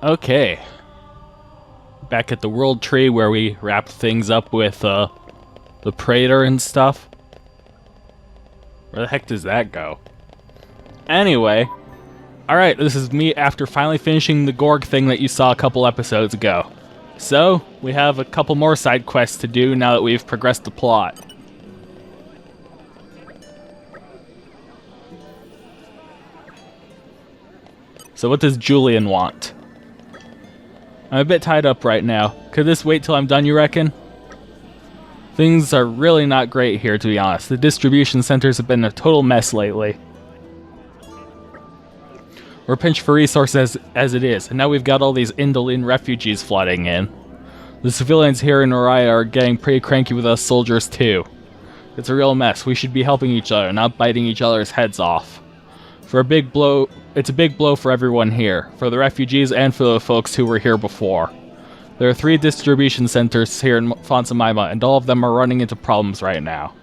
Okay. Back at the World Tree where we wrapped things up with the Praetor and stuff. Where the heck does that go? Anyway. Alright, this is me after finally finishing the Gorg thing that you saw a couple episodes ago. So, we have a couple more side quests to do now that we've progressed the plot. So what does Julian want? I'm a bit tied up right now. Could this wait till I'm done, you reckon? Things are really not great here, to be honest. The distribution centers have been a total mess lately. We're pinched for resources as it is, and now we've got all these Indolene refugees flooding in. The civilians here in Oriya are getting pretty cranky with us soldiers too. It's a real mess. We should be helping each other, not biting each other's heads off. It's a big blow for everyone here, for the refugees and for the folks who were here before. There are 3 distribution centers here in Fontsamaima, and all of them are running into problems right now.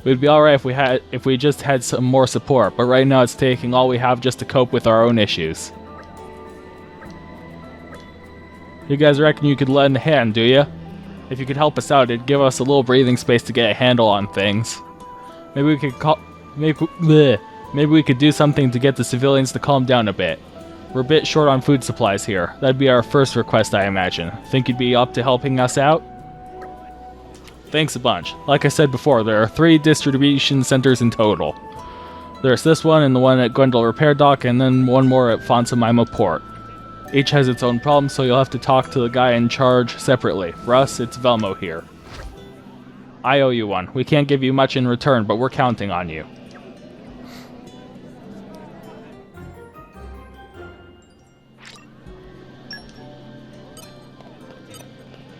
We'd be alright if we just had some more support, but right now it's taking all we have just to cope with our own issues. You guys reckon you could lend a hand, do ya? If you could help us out, it'd give us a little breathing space to get a handle on things. Maybe we could do something to get the civilians to calm down a bit. We're a bit short on food supplies here. That'd be our first request, I imagine. Think you'd be up to helping us out? Thanks a bunch. Like I said before, there are 3 distribution centers in total. There's this one and the one at Gwendol Repair Dock, and then one more at Fontsamaima Port. Each has its own problems, so you'll have to talk to the guy in charge separately. For us, it's Velmo here. I owe you one. We can't give you much in return, but we're counting on you.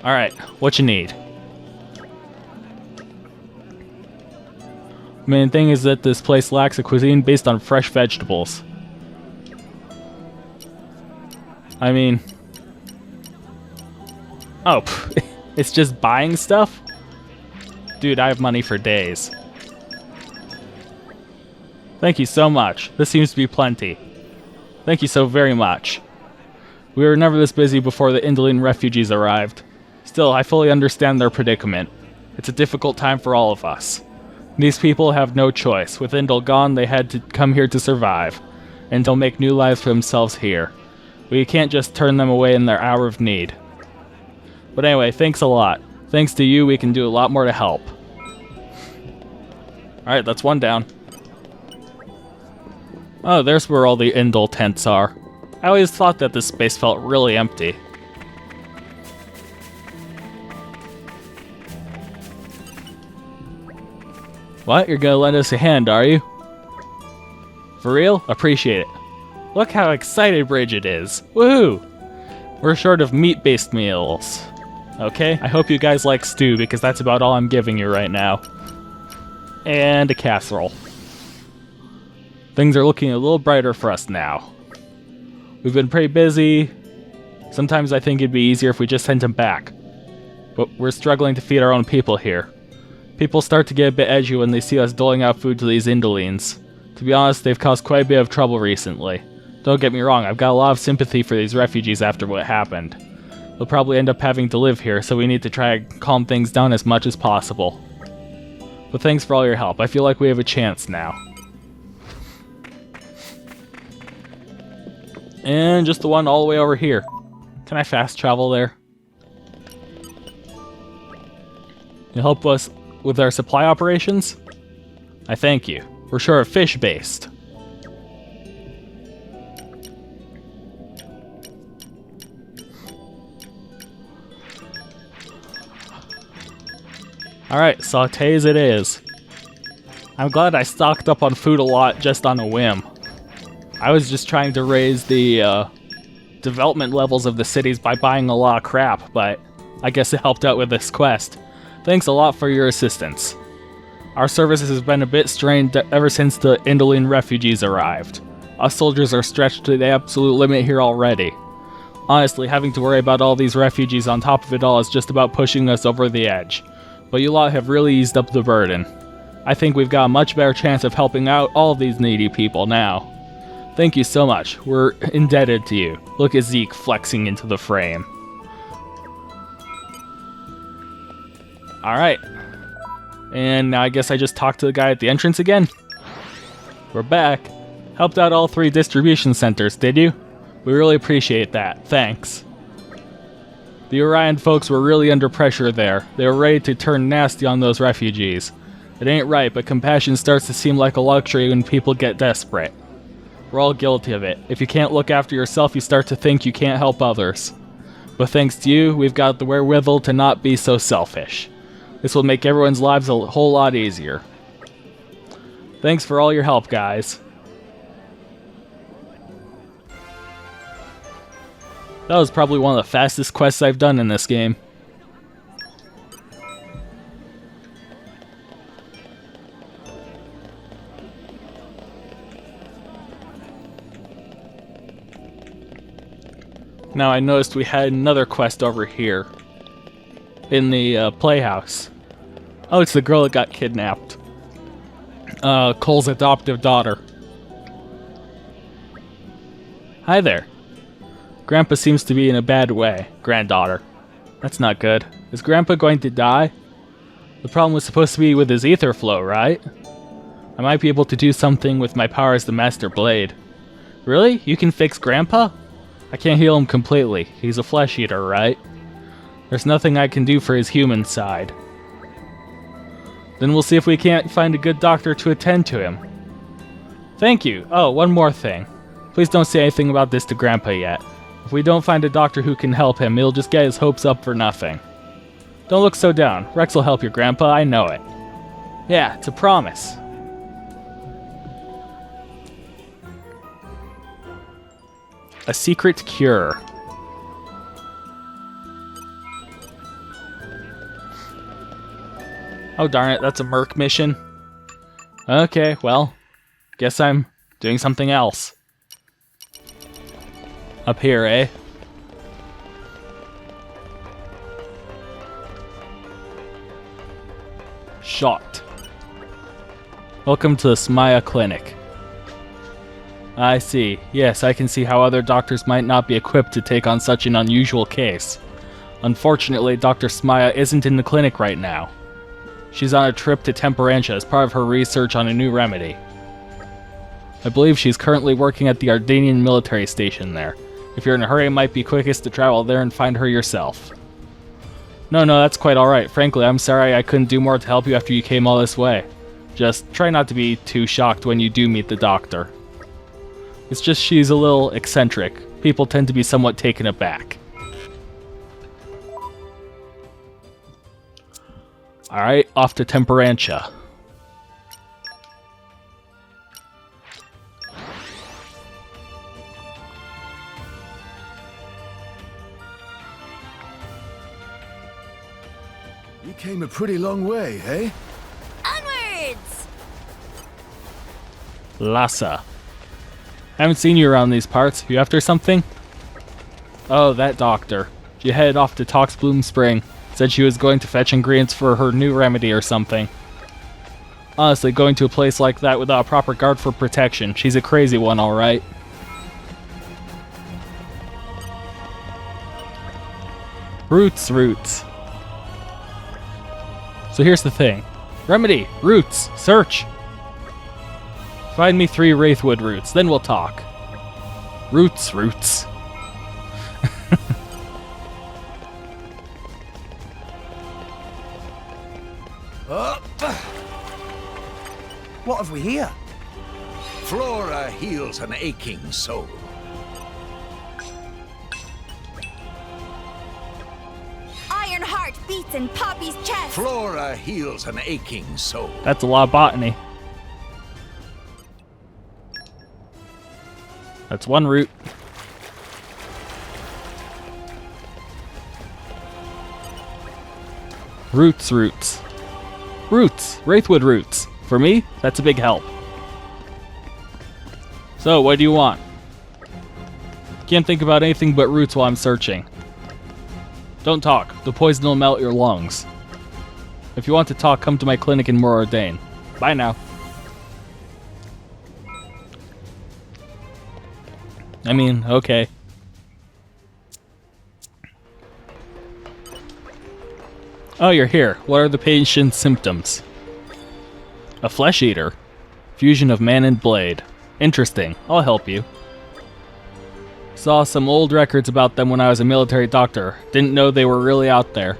Alright, what you need? Main thing is that this place lacks a cuisine based on fresh vegetables. I mean... Oh, it's just buying stuff? Dude, I have money for days. Thank you so much. This seems to be plenty. Thank you so very much. We were never this busy before the Indolene refugees arrived. Still, I fully understand their predicament. It's a difficult time for all of us. These people have no choice. With Indol gone, they had to come here to survive, and they'll make new lives for themselves here. We can't just turn them away in their hour of need. But anyway, thanks a lot. Thanks to you, we can do a lot more to help. Alright, that's one down. Oh, there's where all the Indol tents are. I always thought that this space felt really empty. What? You're gonna lend us a hand, are you? For real? Appreciate it. Look how excited Bridget is. Woohoo! We're short of meat-based meals. Okay, I hope you guys like stew because that's about all I'm giving you right now. And a casserole. Things are looking a little brighter for us now. We've been pretty busy. Sometimes I think it'd be easier if we just sent him back. But we're struggling to feed our own people here. People start to get a bit edgy when they see us doling out food to these Indolenes. To be honest, they've caused quite a bit of trouble recently. Don't get me wrong, I've got a lot of sympathy for these refugees after what happened. They'll probably end up having to live here, so we need to try and calm things down as much as possible. But thanks for all your help. I feel like we have a chance now. And just the one all the way over here. Can I fast travel there? You help us with our supply operations? I thank you. We're sure of fish-based. Alright, sautés it is. I'm glad I stocked up on food a lot just on a whim. I was just trying to raise the development levels of the cities by buying a lot of crap, but I guess it helped out with this quest. Thanks a lot for your assistance. Our services has been a bit strained ever since the Indolene refugees arrived. Us soldiers are stretched to the absolute limit here already. Honestly, having to worry about all these refugees on top of it all is just about pushing us over the edge. But you lot have really eased up the burden. I think we've got a much better chance of helping out all of these needy people now. Thank you so much. We're indebted to you. Look at Zeke flexing into the frame. Alright. And now I guess I just talked to the guy at the entrance again? We're back. Helped out all 3 distribution centers, did you? We really appreciate that. Thanks. The Orion folks were really under pressure there. They were ready to turn nasty on those refugees. It ain't right, but compassion starts to seem like a luxury when people get desperate. We're all guilty of it. If you can't look after yourself, you start to think you can't help others. But thanks to you, we've got the wherewithal to not be so selfish. This will make everyone's lives a whole lot easier. Thanks for all your help, guys. That was probably one of the fastest quests I've done in this game. Now I noticed we had another quest over here. In the playhouse. Oh, it's the girl that got kidnapped. Cole's adoptive daughter. Hi there. Grandpa seems to be in a bad way. Granddaughter. That's not good. Is Grandpa going to die? The problem was supposed to be with his ether flow, right? I might be able to do something with my power as the Master Blade. Really? You can fix Grandpa? I can't heal him completely. He's a flesh eater, right? There's nothing I can do for his human side. Then we'll see if we can't find a good doctor to attend to him. Thank you. Oh, one more thing. Please don't say anything about this to Grandpa yet. If we don't find a doctor who can help him, he'll just get his hopes up for nothing. Don't look so down. Rex will help your Grandpa, I know it. Yeah, it's a promise. A secret cure. Oh darn it, that's a Merc mission. Okay, well, guess I'm doing something else. Up here, eh? Shot. Welcome to the Smaya Clinic. I see. Yes, I can see how other doctors might not be equipped to take on such an unusual case. Unfortunately, Dr. Smaya isn't in the clinic right now. She's on a trip to Temperantia as part of her research on a new remedy. I believe she's currently working at the Ardanian military station there. If you're in a hurry, it might be quickest to travel there and find her yourself. No, that's quite alright. Frankly, I'm sorry I couldn't do more to help you after you came all this way. Just try not to be too shocked when you do meet the doctor. It's just she's a little eccentric. People tend to be somewhat taken aback. Alright, off to Temperantia. You came a pretty long way, eh? Onwards! Lhasa. Haven't seen you around these parts. You after something? Oh, that doctor. She headed off to Toxbloom Spring. Said she was going to fetch ingredients for her new remedy or something. Honestly, going to a place like that without a proper guard for protection. She's a crazy one, alright. Roots. So here's the thing. Remedy, roots, search. Find me 3 Wraithwood roots, then we'll talk. Roots. What have we here? Flora heals an aching soul. Iron heart beats in Poppy's chest. Flora heals an aching soul. That's a lot of botany. That's 1 root. Roots. Wraithwood roots. For me, that's a big help. So, what do you want? Can't think about anything but roots while I'm searching. Don't talk. The poison will melt your lungs. If you want to talk, come to my clinic in Morordain. Bye now. I mean, okay. Oh, you're here. What are the patient's symptoms? A flesh eater. Fusion of man and blade. Interesting. I'll help you. Saw some old records about them when I was a military doctor. Didn't know they were really out there.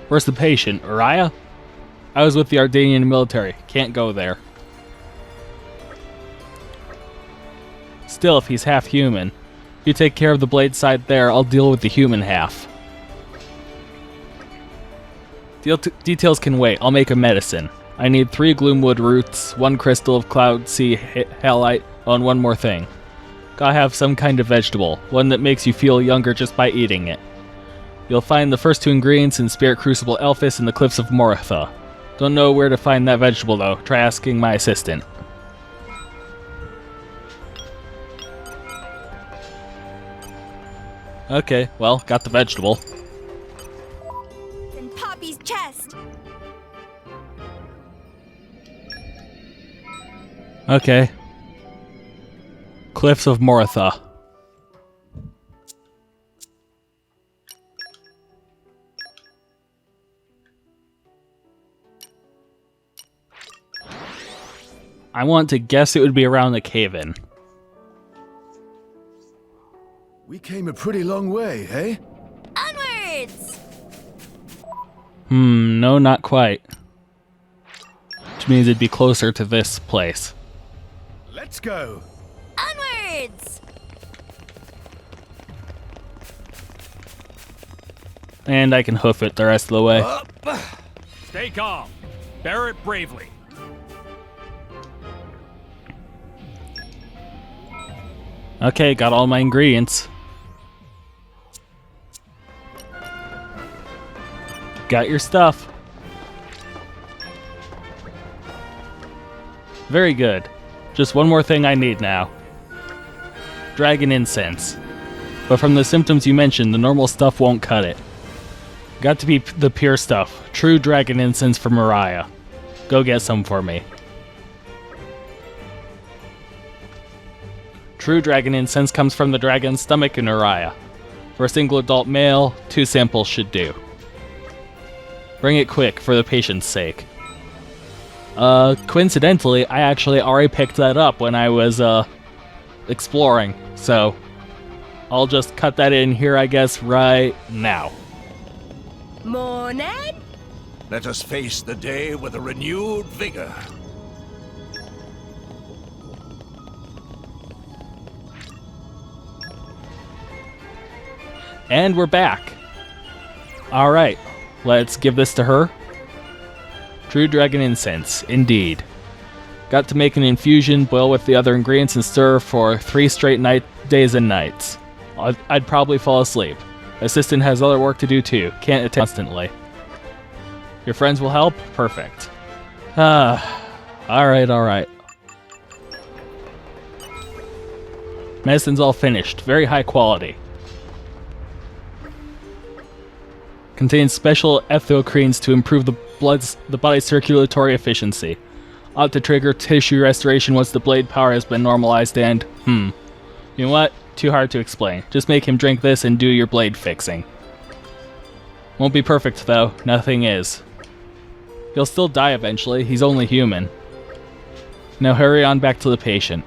Where's the patient? Uriah? I was with the Ardanian military. Can't go there. Still, if he's half human. You take care of the blade side there, I'll deal with the human half. Details can wait. I'll make a medicine. I need 3 gloomwood roots, 1 crystal of cloud sea halite, and 1 more thing. Gotta have some kind of vegetable, one that makes you feel younger just by eating it. You'll find the first 2 ingredients in Spirit Crucible Elphis in the Cliffs of Moritha. Don't know where to find that vegetable though. Try asking my assistant. Okay, well, got the vegetable. In Poppy's chest. Okay. Cliffs of Moritha. I want to guess it would be around the cave-in. We came a pretty long way, hey? Onwards! No, not quite. Which means it'd be closer to this place. Let's go. Onwards! And I can hoof it the rest of the way. Stay calm. Bear it bravely. Okay, got all my ingredients. Got your stuff. Very good. Just one more thing I need now. Dragon incense. But from the symptoms you mentioned, the normal stuff won't cut it. Got to be the pure stuff. True dragon incense from Uriah. Go get some for me. True dragon incense comes from the dragon's stomach in Uriah. For a single adult male, 2 samples should do. Bring it quick, for the patient's sake. Coincidentally, I actually already picked that up when I was, exploring, so I'll just cut that in here, I guess, right now. Morning? Let us face the day with a renewed vigor. And we're back. Alright, let's give this to her. True dragon incense, indeed. Got to make an infusion, boil with the other ingredients, and stir for 3 straight days and nights. I'd probably fall asleep. Assistant has other work to do too. Can't attend constantly. Your friends will help? Perfect. Alright. Medicine's all finished. Very high quality. Contains special ethiocrines to improve the body's circulatory efficiency. Ought to trigger tissue restoration once the blade power has been normalized and... You know what? Too hard to explain. Just make him drink this and do your blade fixing. Won't be perfect though. Nothing is. He'll still die eventually. He's only human. Now hurry on back to the patient.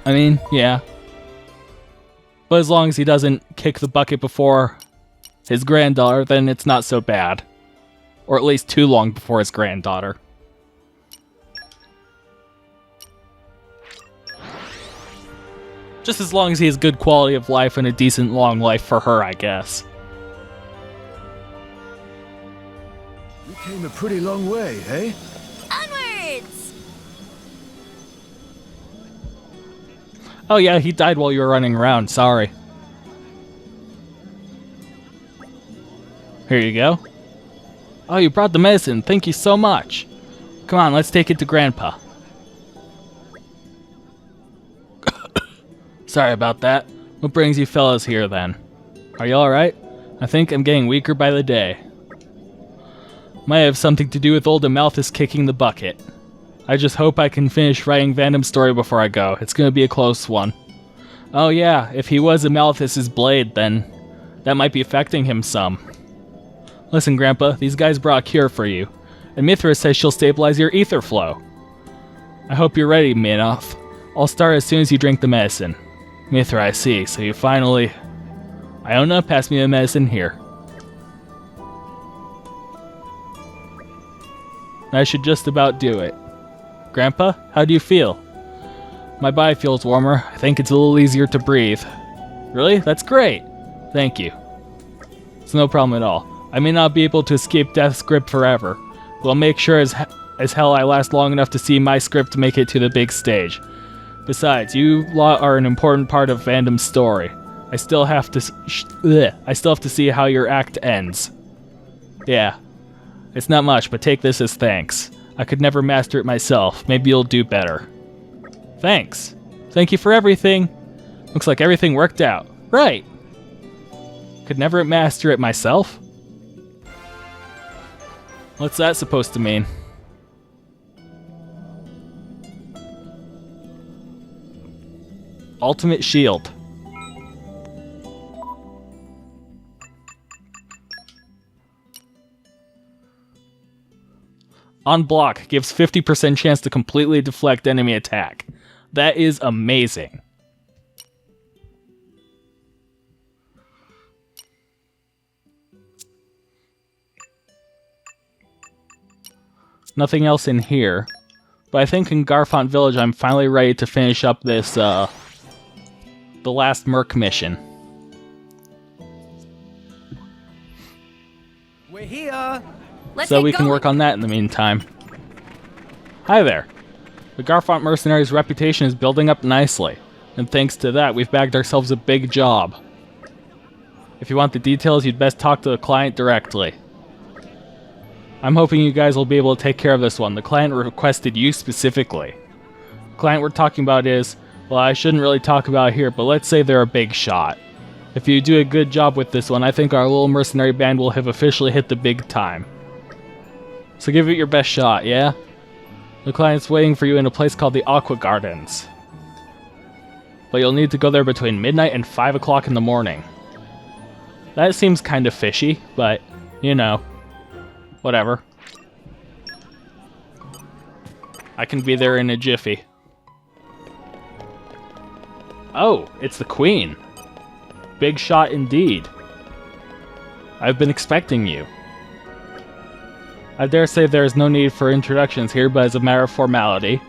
I mean, yeah. But as long as he doesn't kick the bucket before his granddaughter, then it's not so bad. Or at least too long before his granddaughter. Just as long as he has good quality of life and a decent long life for her, I guess. We came a pretty long way, hey? Onwards! Oh yeah, he died while you were running around, sorry. Here you go. Oh, you brought the medicine, thank you so much. Come on, let's take it to Grandpa. Sorry about that. What brings you fellas here then? Are you alright? I think I'm getting weaker by the day. Might have something to do with old Amalthus kicking the bucket. I just hope I can finish writing Vandom's story before I go. It's gonna be a close one. Oh yeah, if he was a Malthus's blade, then that might be affecting him some. Listen, Grandpa, these guys brought a cure for you, and Mithra says she'll stabilize your ether flow. I hope you're ready, Minoth. I'll start as soon as you drink the medicine. Mithra, I see, so you finally... Iona, pass me the medicine here. I should just about do it. Grandpa, how do you feel? My body feels warmer. I think it's a little easier to breathe. Really? That's great. Thank you. It's no problem at all. I may not be able to escape death's grip forever, but I'll make sure as hell I last long enough to see my script make it to the big stage. Besides, you lot are an important part of Vandom's story. I still have to see how your act ends. Yeah. It's not much, but take this as thanks. I could never master it myself. Maybe you'll do better. Thanks. Thank you for everything. Looks like everything worked out. Right. Could never master it myself? What's that supposed to mean? Ultimate shield. On block, gives 50% chance to completely deflect enemy attack. That is amazing. Nothing else in here. But I think in Garfont Village I'm finally ready to finish up this, the last Merc mission. We're here! So we can work on that in the meantime. Hi there. The Garfont Mercenaries' reputation is building up nicely, and thanks to that, we've bagged ourselves a big job. If you want the details, you'd best talk to the client directly. I'm hoping you guys will be able to take care of this one. The client requested you specifically. The client we're talking about is, well, I shouldn't really talk about it here, but let's say they're a big shot. If you do a good job with this one, I think our little mercenary band will have officially hit the big time. So give it your best shot, yeah? The client's waiting for you in a place called the Aqua Gardens. But you'll need to go there between midnight and 5 o'clock in the morning. That seems kind of fishy, but, you know, whatever. I can be there in a jiffy. Oh, it's the Queen. Big shot indeed. I've been expecting you. I dare say there is no need for introductions here, but as a matter of formality,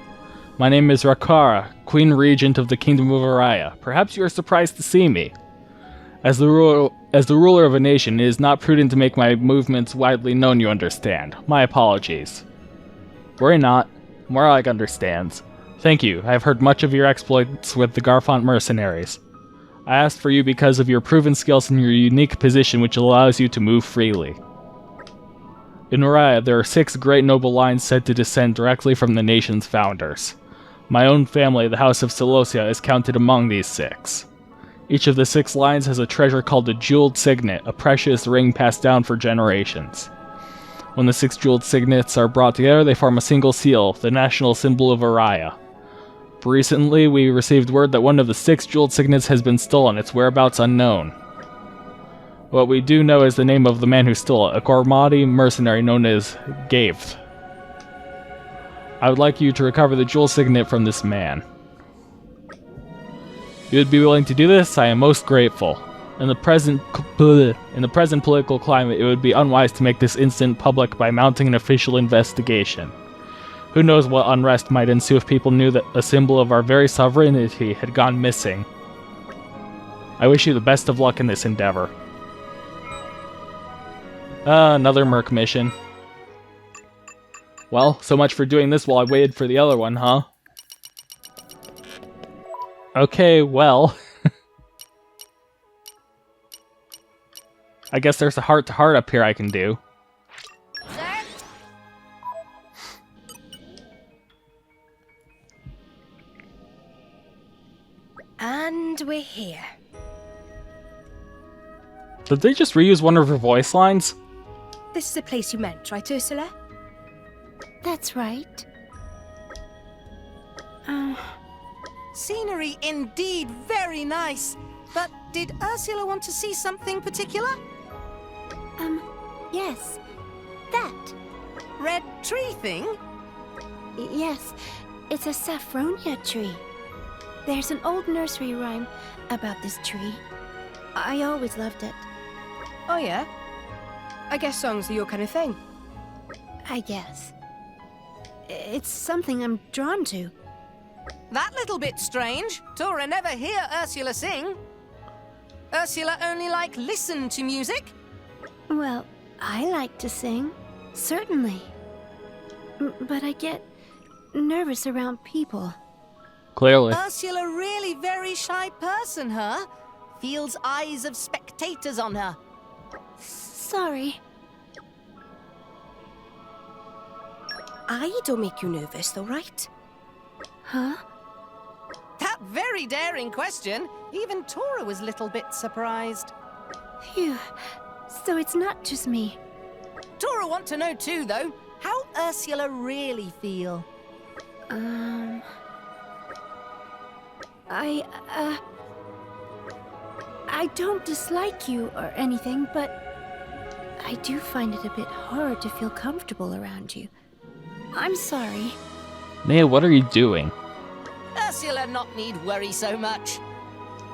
my name is Rakara, Queen Regent of the Kingdom of Araya. Perhaps you are surprised to see me. As the ruler of a nation, it is not prudent to make my movements widely known, you understand. My apologies. Worry not. Morag understands. Thank you. I have heard much of your exploits with the Garfont Mercenaries. I asked for you because of your proven skills and your unique position which allows you to move freely. In Araya, there are 6 great noble lines said to descend directly from the nation's founders. My own family, the House of Celosia, is counted among these 6. Each of the 6 lines has a treasure called a jeweled signet, a precious ring passed down for generations. When the 6 jeweled signets are brought together, they form a single seal, the national symbol of Araya. Recently, we received word that one of the 6 jeweled signets has been stolen, its whereabouts unknown. What we do know is the name of the man who stole it, a Gormati mercenary known as Gaveth. I would like you to recover the jewel signet from this man. If you would be willing to do this, I am most grateful. In the present political climate, it would be unwise to make this incident public by mounting an official investigation. Who knows what unrest might ensue if people knew that a symbol of our very sovereignty had gone missing. I wish you the best of luck in this endeavor. Another Merc mission. Well, so much for doing this while I waited for the other one, huh? Okay, well. I guess there's a heart-to-heart up here I can do. Sir? And we're here. Did they just reuse one of her voice lines? This is the place you meant, right, Ursula? That's right. Scenery indeed very nice. But did Ursula want to see something particular? Yes. That. Red tree thing? Yes, it's a saffronia tree. There's an old nursery rhyme about this tree. I always loved it. Oh yeah? I guess songs are your kind of thing. I guess. It's something I'm drawn to. That little bit strange. Tora never hear Ursula sing. Ursula only listen to music? Well, I like to sing. Certainly. But I get nervous around people. Clearly. Ursula really very shy person, huh? Feels eyes of spectators on her. Sorry. I don't make you nervous though, right? Huh? That very daring question. Even Tora was a little bit surprised. Phew. So it's not just me. Tora want to know too, though, how Ursula really feel. I don't dislike you or anything, but I do find it a bit hard to feel comfortable around you. I'm sorry. Nea, what are you doing? Ursula not need worry so much.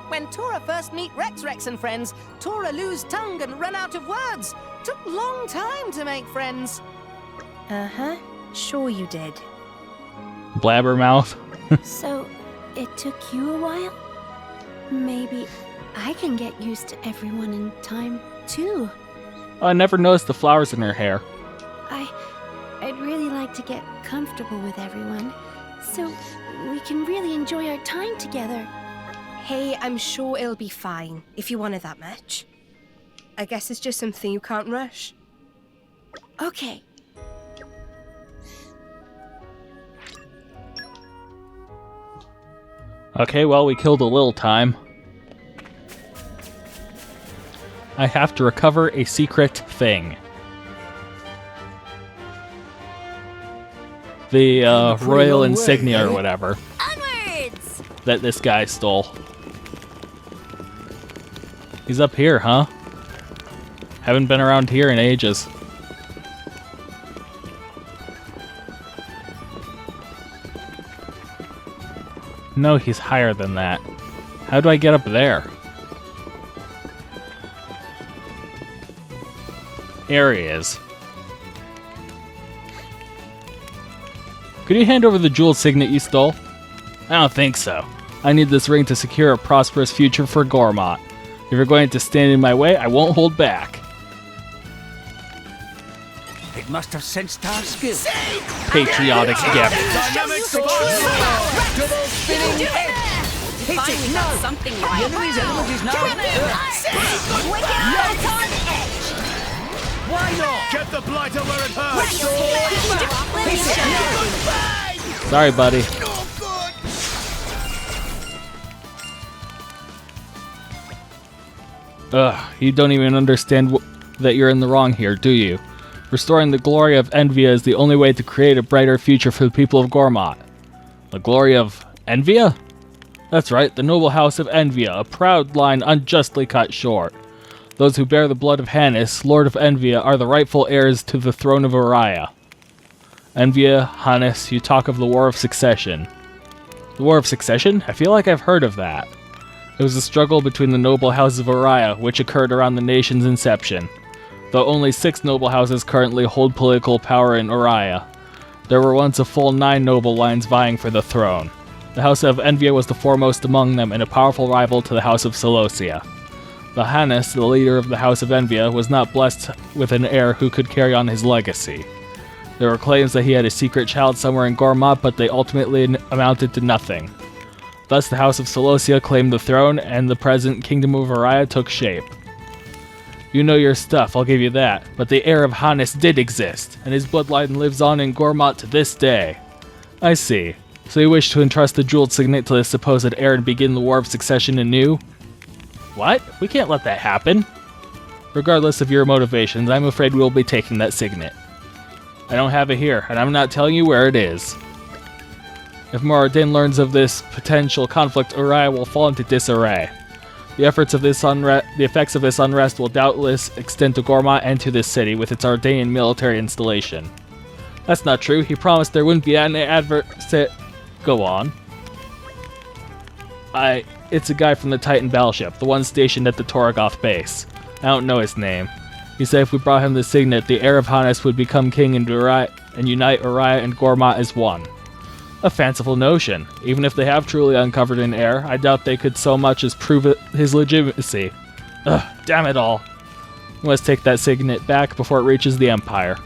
When Tora first meet Rex and friends, Tora lose tongue and run out of words. Took long time to make friends. Uh-huh. Sure you did. Blabbermouth. So, it took you a while? Maybe I can get used to everyone in time, too. Oh, I never noticed the flowers in her hair. I'd really like to get comfortable with everyone, so we can really enjoy our time together. Hey, I'm sure it'll be fine, if you want it that much. I guess it's just something you can't rush. Okay. Okay, well, we killed a little time. I have to recover a secret thing. The royal insignia or whatever Onwards! that this guy stole. He's up here, huh? Haven't been around here in ages. No, he's higher than that. How do I get up there? Here he is. Could you hand over the jeweled signet you stole? I don't think so. I need this ring to secure a prosperous future for Gormott. If you're going to stand in my way, I won't hold back. It must have sensed our skill. Patriotic gift. Dynamic Double spinning head. Finally got something The right. enemy's element is now. Why not? Get the blighter where it hurts! Sorry, buddy. Ugh, you don't even understand that you're in the wrong here, do you? Restoring the glory of Envia is the only way to create a brighter future for the people of Gormott. The glory of Envia? That's right, the noble house of Envia, a proud line unjustly cut short. Those who bear the blood of Hannes, Lord of Envia, are the rightful heirs to the throne of Uriah. Envia, Hannes, you talk of the War of Succession. The War of Succession? I feel like I've heard of that. It was a struggle between the noble house of Uriah, which occurred around the nation's inception. Though only 6 noble houses currently hold political power in Uriah, there were once a full 9 noble lines vying for the throne. The House of Envia was the foremost among them and a powerful rival to the House of Celosia. The Hannes, the leader of the House of Envia, was not blessed with an heir who could carry on his legacy. There were claims that he had a secret child somewhere in Gormott, but they ultimately amounted to nothing. Thus the House of Celosia claimed the throne, and the present Kingdom of Uriah took shape. You know your stuff, I'll give you that, but the heir of Hannes did exist, and his bloodline lives on in Gormott to this day. I see. So you wish to entrust the jeweled signet to this supposed heir and begin the War of Succession anew? What? We can't let that happen. Regardless of your motivations, I'm afraid we will be taking that signet. I don't have it here, and I'm not telling you where it is. If Moradin learns of this potential conflict, Uriah will fall into disarray. The effects of this unrest will doubtless extend to Gormat and to this city with its Ardanian military installation. That's not true. He promised there wouldn't be any Go on. It's a guy from the Titan battleship, the one stationed at the Torgoth base. I don't know his name. He said if we brought him the signet, the heir of Hannes would become king and unite Uriah and Gormat as one. A fanciful notion. Even if they have truly uncovered an heir, I doubt they could so much as prove his legitimacy. Ugh, damn it all. We must take that signet back before it reaches the Empire.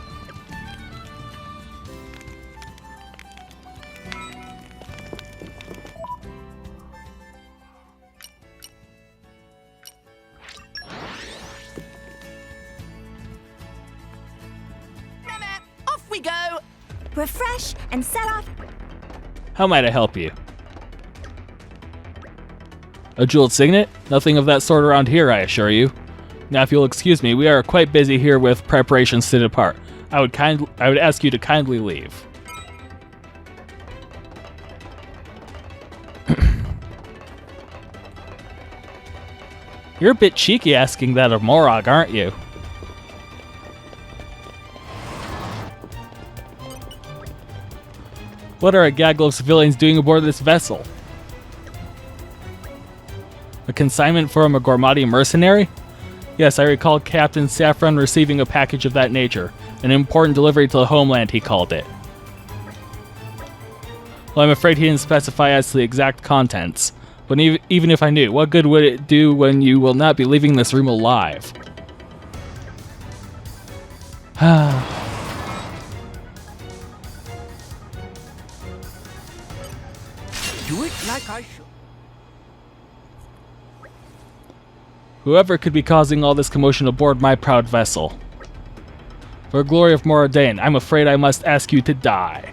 Off we go! Refresh and set off. How might I help you? A jeweled signet? Nothing of that sort around here, I assure you. Now, if you'll excuse me, we are quite busy here with preparations to depart. I would ask you to kindly leave. You're a bit cheeky asking that of Morag, aren't you? What are a gaggle of civilians doing aboard this vessel? A consignment from a Gormati mercenary? Yes, I recall Captain Saffron receiving a package of that nature. An important delivery to the homeland, he called it. Well, I'm afraid he didn't specify as to the exact contents. But even if I knew, what good would it do when you will not be leaving this room alive? Do it like I should. Whoever could be causing all this commotion aboard my proud vessel. For the glory of Moradin, I'm afraid I must ask you to die.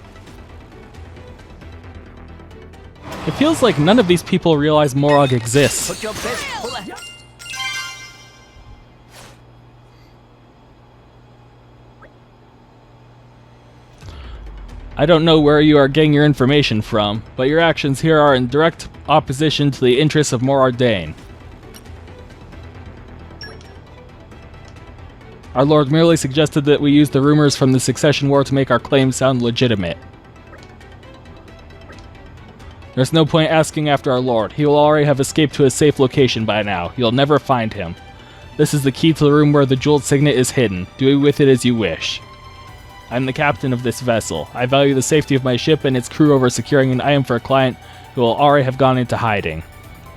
It feels like none of these people realize Morag exists. Put your best foot ahead. I don't know where you are getting your information from, but your actions here are in direct opposition to the interests of Moradin. Our lord merely suggested that we use the rumors from the succession war to make our claims sound legitimate. There's no point asking after our lord. He will already have escaped to a safe location by now. You'll never find him. This is the key to the room where the jeweled signet is hidden. Do with it as you wish. I'm the captain of this vessel. I value the safety of my ship and its crew over securing an item for a client who will already have gone into hiding.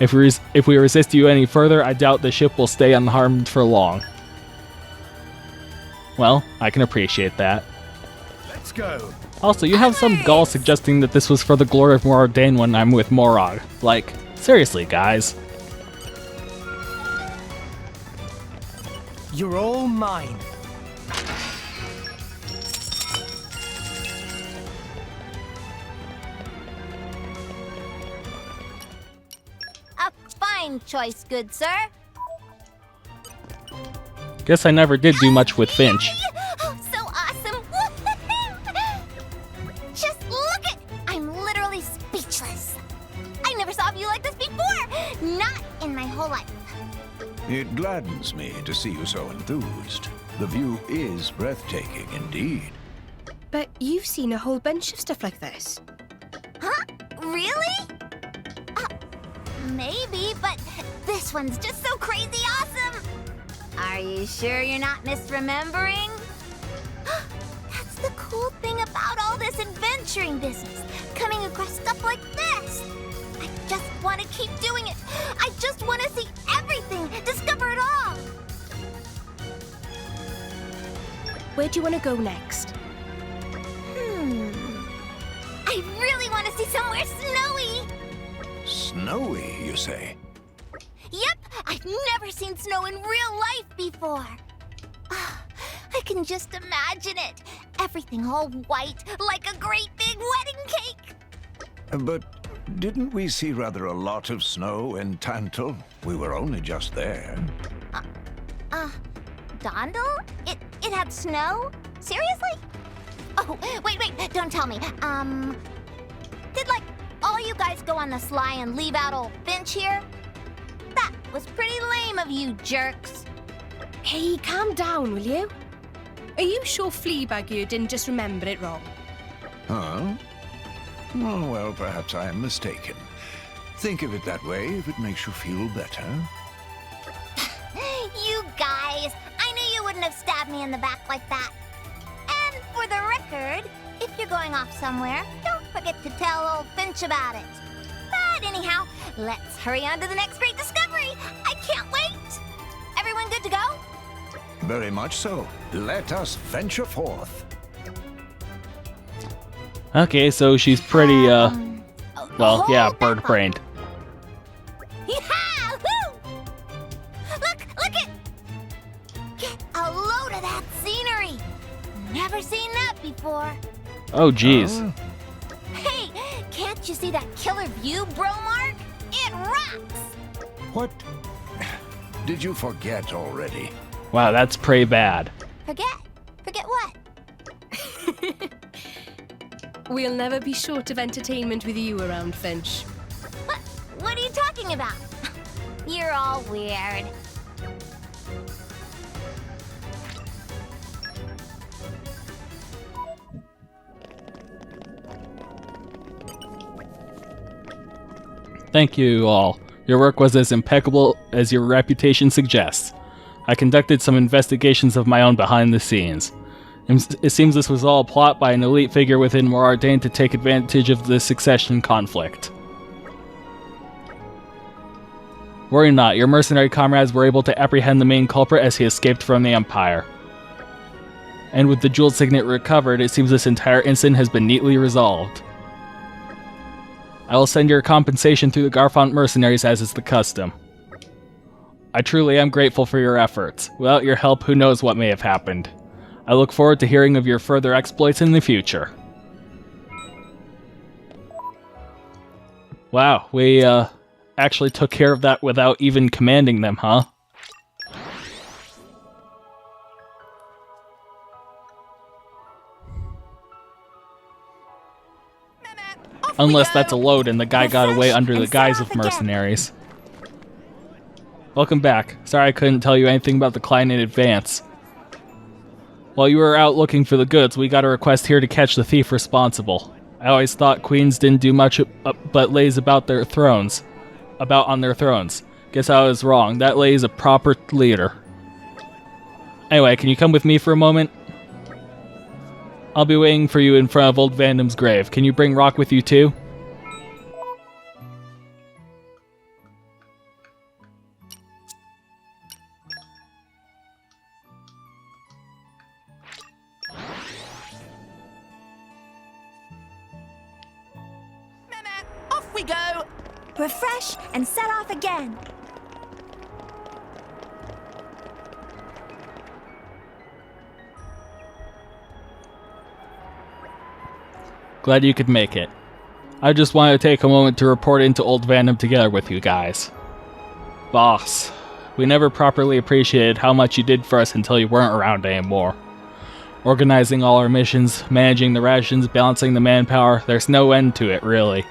If we resist you any further, I doubt the ship will stay unharmed for long. Well, I can appreciate that. Let's go. Also, you have some gall suggesting that this was for the glory of Moradin when I'm with Morag. Like, seriously, guys. You're all mine. A fine choice, good sir. Guess I never did do much with Finch. Oh, so awesome! Just look at... I'm literally speechless. I never saw a view like this before! Not in my whole life. It gladdens me to see you so enthused. The view is breathtaking indeed. But you've seen a whole bunch of stuff like this. Huh? Really? Maybe, but this one's just so crazy awesome! Are you sure you're not misremembering? That's the cool thing about all this adventuring business, coming across stuff like this. I just want to keep doing it. I just want to see everything, discover it all. Where do you want to go next? I really want to see somewhere snowy. Snowy, you say? Yep, I've never seen snow in real life before. I can just imagine it. Everything all white, like a great big wedding cake. But didn't we see rather a lot of snow in Tantal? We were only just there. Dondal? It had snow? Seriously? Oh, wait, don't tell me. Did, like, you guys go on the sly and leave out old Finch here? That was pretty lame of you jerks. Hey, calm down, will you? Are you sure Fleabag here didn't just remember it wrong? Huh? Oh, well, perhaps I am mistaken. Think of it that way if it makes you feel better. You guys, I knew you wouldn't have stabbed me in the back like that. And for the record, if you're going off somewhere, don't forget to tell old Finch about it. But anyhow, let's hurry on to the next great discovery. I can't wait. Everyone good to go? Very much so. Let us venture forth. Okay, so she's pretty, well, yeah, hold that bird-brained. Yahoo! Look it! Get a load of that scenery. Never seen that before. Oh, jeez. Hey, can't you see that killer view, bro Mark? It rocks! What? Did you forget already? Wow, that's pretty bad. Forget? Forget what? We'll never be short of entertainment with you around, Finch. What are you talking about? You're all weird. Thank you all. Your work was as impeccable as your reputation suggests. I conducted some investigations of my own behind the scenes. It seems this was all a plot by an elite figure within Morardain to take advantage of the succession conflict. Worry not, your mercenary comrades were able to apprehend the main culprit as he escaped from the Empire. And with the jeweled signet recovered, it seems this entire incident has been neatly resolved. I will send your compensation through the Garfont mercenaries as is the custom. I truly am grateful for your efforts. Without your help, who knows what may have happened. I look forward to hearing of your further exploits in the future. Wow, we actually took care of that without even commanding them, huh? Unless that's a load and the guy got away under the guise of mercenaries. Welcome back. Sorry I couldn't tell you anything about the client in advance. While you were out looking for the goods, we got a request here to catch the thief responsible. I always thought queens didn't do much but lays about on their thrones. Guess I was wrong. That lady's a proper leader. Anyway, can you come with me for a moment? I'll be waiting for you in front of Old Vandam's grave. Can you bring Rock with you too? Off we go! Refresh and set off again. Glad you could make it. I just wanted to take a moment to report into Old Vandam together with you guys. Boss, we never properly appreciated how much you did for us until you weren't around anymore. Organizing all our missions, managing the rations, balancing the manpower, there's no end to it, really.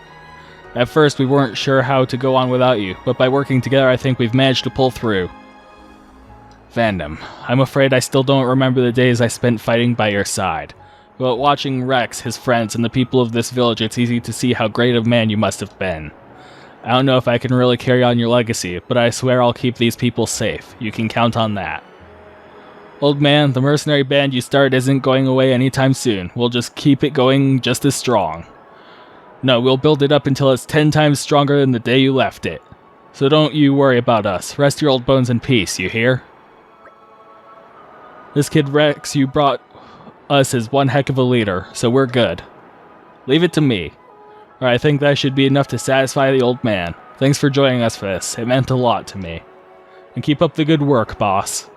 At first, we weren't sure how to go on without you, but by working together, I think we've managed to pull through. Vandam, I'm afraid I still don't remember the days I spent fighting by your side. But watching Rex, his friends, and the people of this village, it's easy to see how great of a man you must have been. I don't know if I can really carry on your legacy, but I swear I'll keep these people safe. You can count on that. Old man, the mercenary band you started isn't going away anytime soon. We'll just keep it going just as strong. No, we'll build it up until it's 10 times stronger than the day you left it. So don't you worry about us. Rest your old bones in peace, you hear? This kid Rex you brought us is one heck of a leader, so we're good. Leave it to me. Or I think that should be enough to satisfy the old man. Thanks for joining us for this. It meant a lot to me. And keep up the good work, boss.